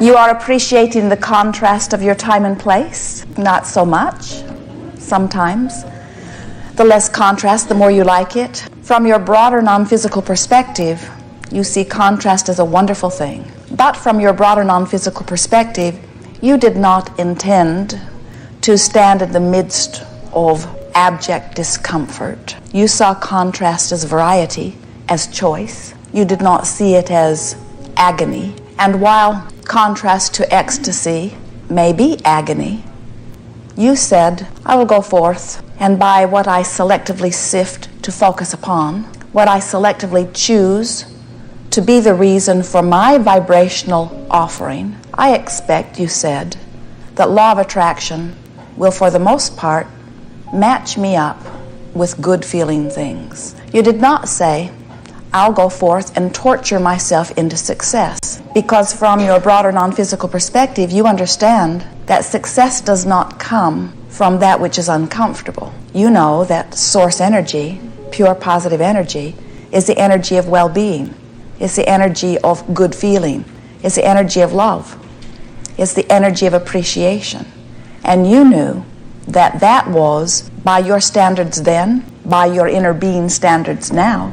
You are appreciating the contrast of your time and place. Not so much, sometimes. The less contrast, the more you like it. From your broader non-physical perspective, you see contrast as a wonderful thing. But from your broader non-physical perspective, you did not intend to stand in the midst of abject discomfort. You saw contrast as variety, as choice. You did not see it as agony. And while contrast to ecstasy may be agony, you said, I will go forth, and by what I selectively sift to focus upon, what I selectively choose to be the reason for my vibrational offering, I expect, you said, that law of attraction will for the most part match me up with good feeling things. You did not say, I'll go forth and torture myself into success, because from your broader non-physical perspective, you understand that success does not come from that which is uncomfortable. You know that source energy, pure positive energy, is the energy of well-being. It's the energy of good feeling. It's the energy of love. It's the energy of appreciation. And you knew that that was, by your standards then, by your inner being standards now,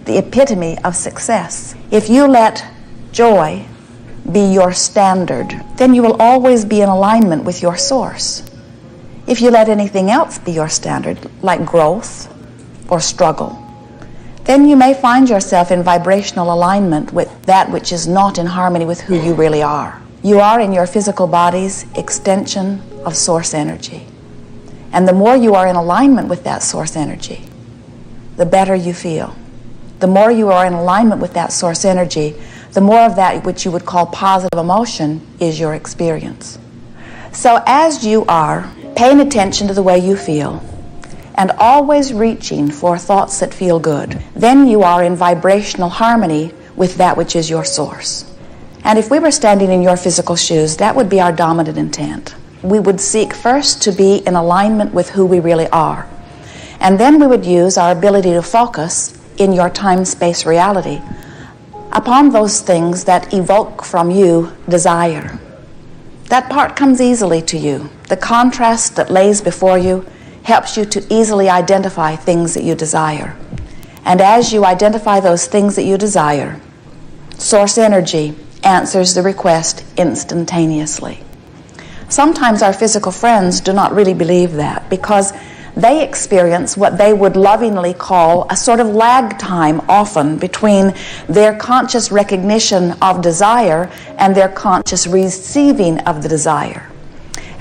the epitome of success. If you let joy be your standard, then you will always be in alignment with your source. If you let anything else be your standard, like growth or struggle, then you may find yourself in vibrational alignment with that which is not in harmony with who you really are. You are in your physical body's extension of source energy. And the more you are in alignment with that source energy, the better you feel. The more you are in alignment with that source energy, the more of that which you would call positive emotion is your experience. So as you are paying attention to the way you feel and always reaching for thoughts that feel good, then you are in vibrational harmony with that which is your source. And if we were standing in your physical shoes, that would be our dominant intent. We would seek first to be in alignment with who we really are. And then we would use our ability to focus in your time-space reality upon those things that evoke from you desire. That part comes easily to you. The contrast that lays before you helps you to easily identify things that you desire. And as you identify those things that you desire, source energy answers the request instantaneously. Sometimes our physical friends do not really believe that, because they experience what they would lovingly call a sort of lag time often between their conscious recognition of desire and their conscious receiving of the desire.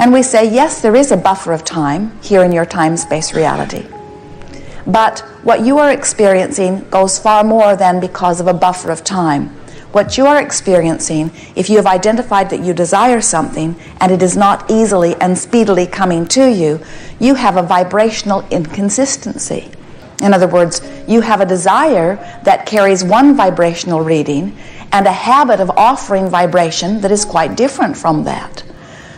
And we say, yes, there is a buffer of time here in your time-space reality. But what you are experiencing goes far more than because of a buffer of time. What you are experiencing, if you have identified that you desire something and it is not easily and speedily coming to you, you have a vibrational inconsistency. In other words, you have a desire that carries one vibrational reading and a habit of offering vibration that is quite different from that.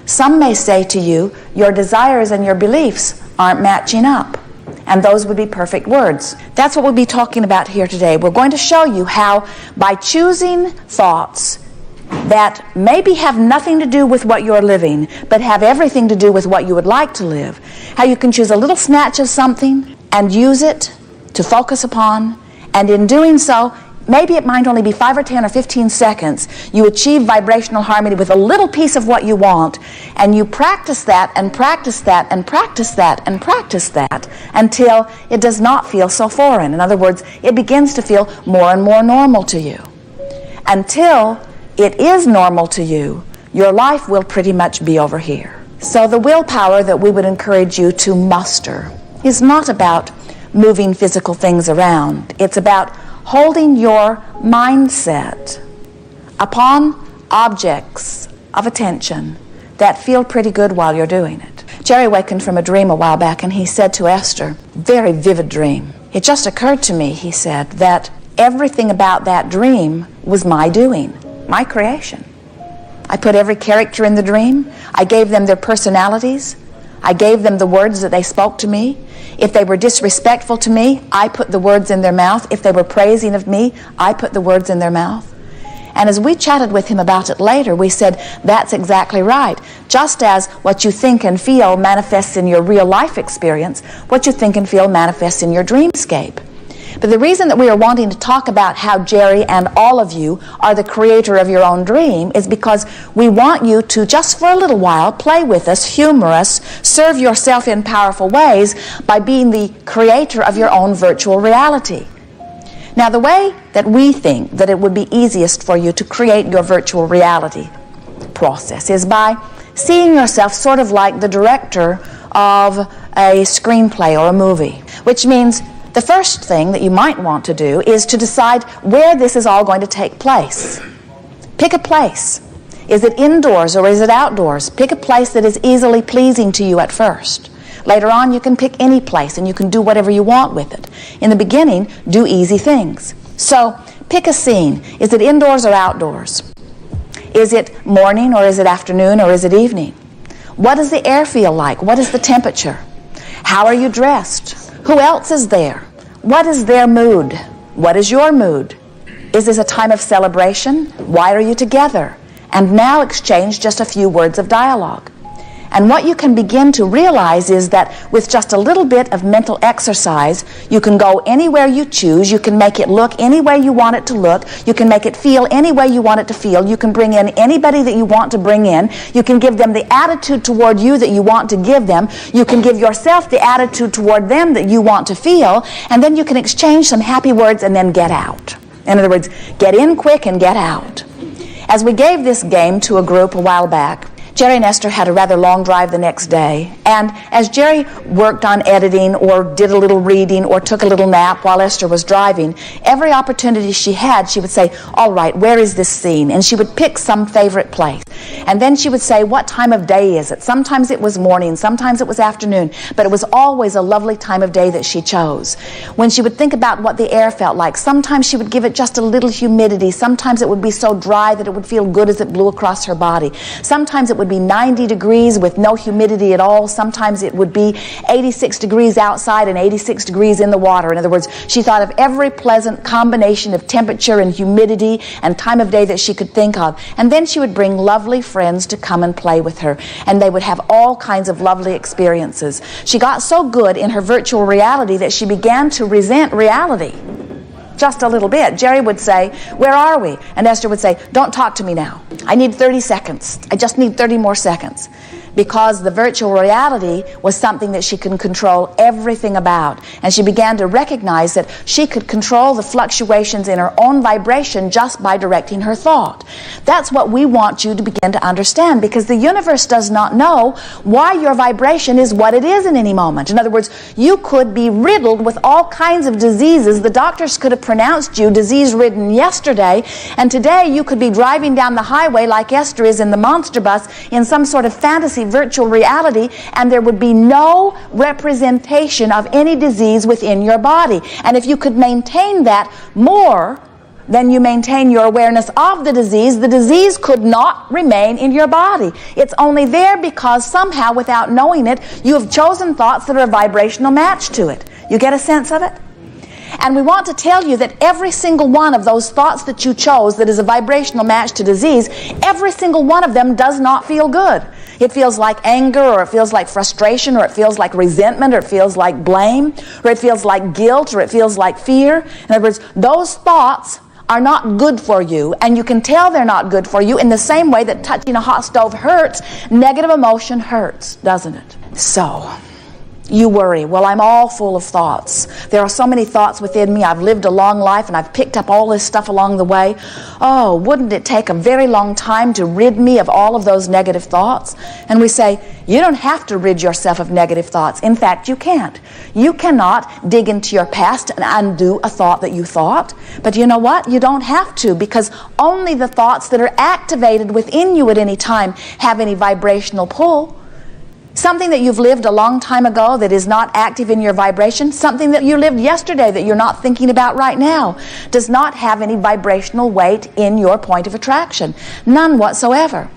Some may say to you, your desires and your beliefs aren't matching up. And those would be perfect words. That's what we'll be talking about here today. We're going to show you how, by choosing thoughts that maybe have nothing to do with what you're living, but have everything to do with what you would like to live, how you can choose a little snatch of something and use it to focus upon, and in doing so, maybe it might only be 5 or 10 or 15 seconds, you achieve vibrational harmony with a little piece of what you want, and you practice that and practice that and practice that and practice that until it does not feel so foreign. In other words, it begins to feel more and more normal to you. Until it is normal to you, your life will pretty much be over here. So the willpower that we would encourage you to muster is not about moving physical things around. It's about holding your mindset upon objects of attention that feel pretty good while you're doing it. Jerry wakened from a dream a while back, and he said to Esther, very vivid dream. It just occurred to me, he said, that everything about that dream was my doing, my creation. I put every character in the dream. I gave them their personalities. I gave them the words that they spoke to me. If they were disrespectful to me, I put the words in their mouth. If they were praising of me, I put the words in their mouth. And as we chatted with him about it later, we said, that's exactly right. Just as what you think and feel manifests in your real life experience, what you think and feel manifests in your dreamscape. But the reason that we are wanting to talk about how Jerry and all of you are the creator of your own dream is because we want you to, just for a little while, play with us, humor us, serve yourself in powerful ways by being the creator of your own virtual reality. Now, the way that we think that it would be easiest for you to create your virtual reality process is by seeing yourself sort of like the director of a screenplay or a movie, which means the first thing that you might want to do is to decide where this is all going to take place. Pick a place. Is it indoors or is it outdoors? Pick a place that is easily pleasing to you at first. Later on, you can pick any place and you can do whatever you want with it. In the beginning, do easy things. So, pick a scene. Is it indoors or outdoors? Is it morning or is it afternoon or is it evening? What does the air feel like? What is the temperature? How are you dressed? Who else is there? What is their mood? What is your mood? Is this a time of celebration? Why are you together? And now exchange just a few words of dialogue. And what you can begin to realize is that with just a little bit of mental exercise, you can go anywhere you choose. You can make it look any way you want it to look. You can make it feel any way you want it to feel. You can bring in anybody that you want to bring in. You can give them the attitude toward you that you want to give them. You can give yourself the attitude toward them that you want to feel. And then you can exchange some happy words and then get out. In other words, get in quick and get out. As we gave this game to a group a while back, Jerry and Esther had a rather long drive the next day, and as Jerry worked on editing or did a little reading or took a little nap while Esther was driving, every opportunity she had, she would say, all right, where is this scene? And she would pick some favorite place. And then she would say, what time of day is it? Sometimes it was morning, sometimes it was afternoon, but it was always a lovely time of day that she chose. When she would think about what the air felt like, sometimes she would give it just a little humidity, sometimes it would be so dry that it would feel good as it blew across her body. Sometimes it would be 90 degrees with no humidity at all. Sometimes it would be 86 degrees outside and 86 degrees in the water. In other words, she thought of every pleasant combination of temperature and humidity and time of day that she could think of. And then she would bring lovely friends to come and play with her. And they would have all kinds of lovely experiences. She got so good in her virtual reality that she began to resent reality. Just a little bit. Jerry would say, where are we? And Esther would say, don't talk to me now. I need 30 seconds. I just need 30 more seconds. Because the virtual reality was something that she could control everything about. And she began to recognize that she could control the fluctuations in her own vibration just by directing her thought. That's what we want you to begin to understand, because the universe does not know why your vibration is what it is in any moment. In other words, you could be riddled with all kinds of diseases. The doctors could have pronounced you disease-ridden yesterday, and today you could be driving down the highway like Esther is in the monster bus in some sort of fantasy virtual reality, and there would be no representation of any disease within your body. And if you could maintain that more than you maintain your awareness of the disease could not remain in your body. It's only there because somehow, without knowing it, you have chosen thoughts that are a vibrational match to it. You get a sense of it? And we want to tell you that every single one of those thoughts that you chose that is a vibrational match to disease, every single one of them does not feel good. It feels like anger, or it feels like frustration, or it feels like resentment, or it feels like blame, or it feels like guilt, or it feels like fear. In other words, those thoughts are not good for you, and you can tell they're not good for you in the same way that touching a hot stove hurts. Negative emotion hurts, doesn't it? So you worry, well, I'm all full of thoughts. There are so many thoughts within me. I've lived a long life and I've picked up all this stuff along the way. Oh, wouldn't it take a very long time to rid me of all of those negative thoughts? And we say, you don't have to rid yourself of negative thoughts. In fact, you can't. You cannot dig into your past and undo a thought that you thought. But you know what? You don't have to, because only the thoughts that are activated within you at any time have any vibrational pull. Something that you've lived a long time ago that is not active in your vibration, something that you lived yesterday that you're not thinking about right now, does not have any vibrational weight in your point of attraction. None whatsoever.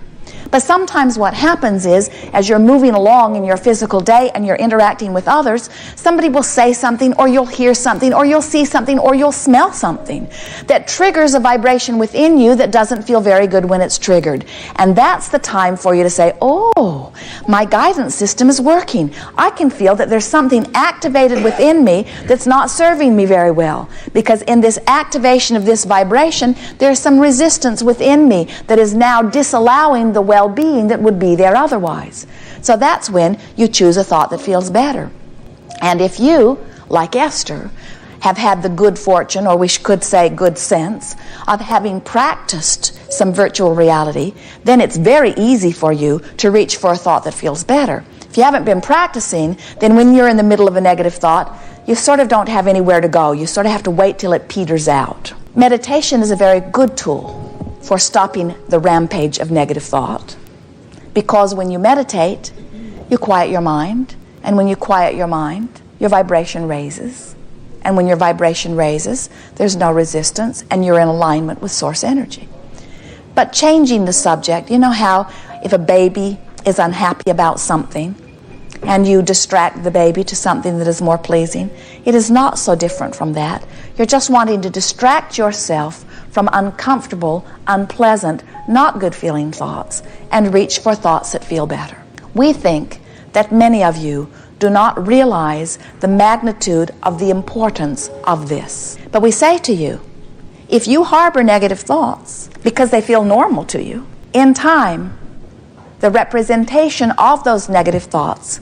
But sometimes what happens is, as you're moving along in your physical day and you're interacting with others, somebody will say something, or you'll hear something, or you'll see something, or you'll smell something that triggers a vibration within you that doesn't feel very good when it's triggered. And that's the time for you to say, oh, my guidance system is working. I can feel that there's something activated within me that's not serving me very well. Because in this activation of this vibration, there's some resistance within me that is now disallowing the well-being that would be there otherwise. So that's when you choose a thought that feels better. And if you, like Esther, have had the good fortune, or we could say good sense, of having practiced some virtual reality, then it's very easy for you to reach for a thought that feels better. If you haven't been practicing, then when you're in the middle of a negative thought, you sort of don't have anywhere to go. You sort of have to wait till it peters out. Meditation is a very good tool for stopping the rampage of negative thought. Because when you meditate, you quiet your mind. And when you quiet your mind, your vibration raises. And when your vibration raises, there's no resistance, and you're in alignment with source energy. But changing the subject, you know how if a baby is unhappy about something, and you distract the baby to something that is more pleasing, it is not so different from that. You're just wanting to distract yourself from uncomfortable, unpleasant, not good feeling thoughts, and reach for thoughts that feel better. We think that many of you do not realize the magnitude of the importance of this. But we say to you, if you harbor negative thoughts because they feel normal to you, in time, the representation of those negative thoughts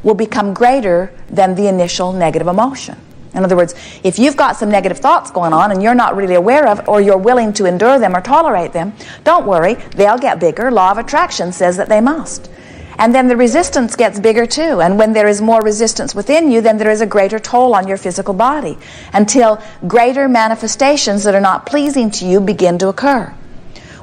will become greater than the initial negative emotion. In other words, if you've got some negative thoughts going on and you're not really aware of, or you're willing to endure them or tolerate them, don't worry, they'll get bigger. Law of attraction says that they must. And then the resistance gets bigger too. And when there is more resistance within you, then there is a greater toll on your physical body until greater manifestations that are not pleasing to you begin to occur.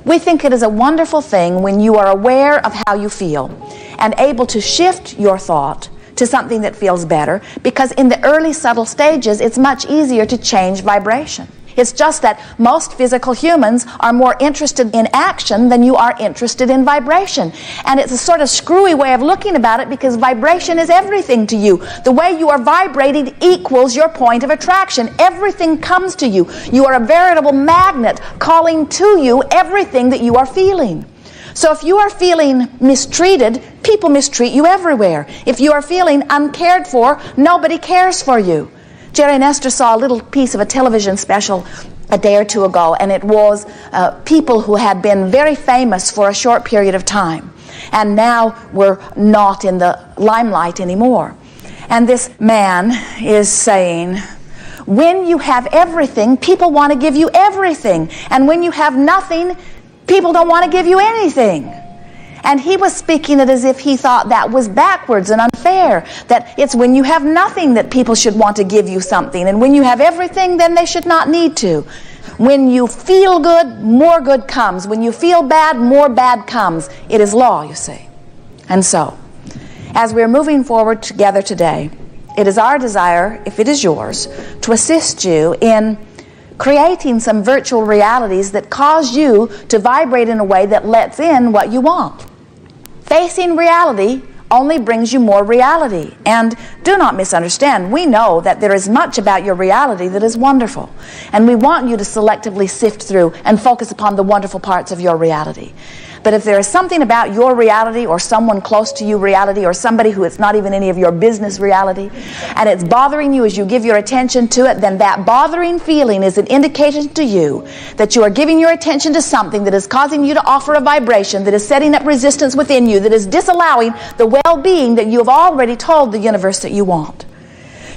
We think it is a wonderful thing when you are aware of how you feel and able to shift your thought to something that feels better, because in the early subtle stages, it's much easier to change vibration. It's just that most physical humans are more interested in action than you are interested in vibration. And it's a sort of screwy way of looking about it, because vibration is everything to you. The way you are vibrating equals your point of attraction. Everything comes to you. You are a veritable magnet calling to you everything that you are feeling. So if you are feeling mistreated, people mistreat you everywhere. If you are feeling uncared for, nobody cares for you. Jerry and Esther saw a little piece of a television special a day or two ago, and it was people who had been very famous for a short period of time and now were not in the limelight anymore. And this man is saying, when you have everything, people want to give you everything. And when you have nothing, people don't want to give you anything. And he was speaking it as if he thought that was backwards and unfair, that it's when you have nothing that people should want to give you something, and when you have everything, then they should not need to. When you feel good, more good comes. When you feel bad, more bad comes. It is law, you see. And so, as we're moving forward together today, it is our desire, if it is yours, to assist you in creating some virtual realities that cause you to vibrate in a way that lets in what you want. Facing reality only brings you more reality. And do not misunderstand, we know that there is much about your reality that is wonderful. And we want you to selectively sift through and focus upon the wonderful parts of your reality. But if there is something about your reality, or someone close to you reality, or somebody who it's not even any of your business reality, and it's bothering you as you give your attention to it, then that bothering feeling is an indication to you that you are giving your attention to something that is causing you to offer a vibration that is setting up resistance within you, that is disallowing the well-being that you have already told the universe that you want.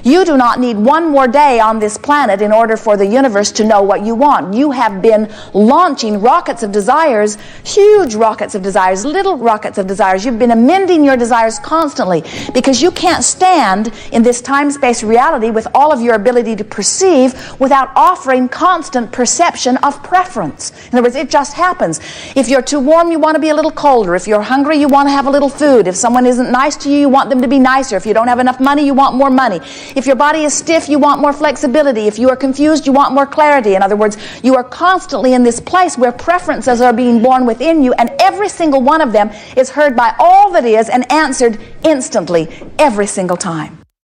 You do not need one more day on this planet in order for the universe to know what you want. You have been launching rockets of desires, huge rockets of desires, little rockets of desires. You've been amending your desires constantly, because you can't stand in this time-space reality with all of your ability to perceive without offering constant perception of preference. In other words, it just happens. If you're too warm, you want to be a little colder. If you're hungry, you want to have a little food. If someone isn't nice to you, you want them to be nicer. If you don't have enough money, you want more money. If your body is stiff, you want more flexibility. If you are confused, you want more clarity. In other words, you are constantly in this place where preferences are being born within you, and every single one of them is heard by all that is and answered instantly every single time.